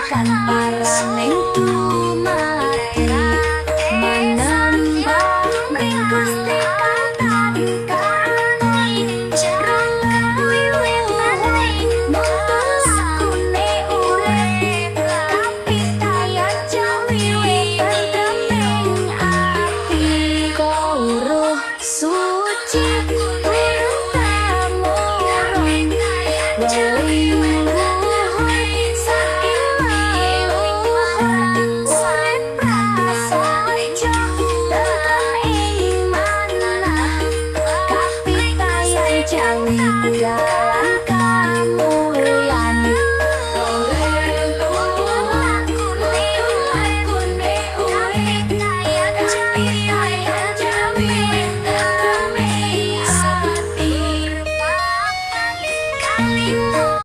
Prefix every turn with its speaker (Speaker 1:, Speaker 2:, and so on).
Speaker 1: kan paraning dumati menembak ning Gusti Kang jarang wiwit mutus kune urip kapitayan wiwit tentreming ati kawruh suci turun temurun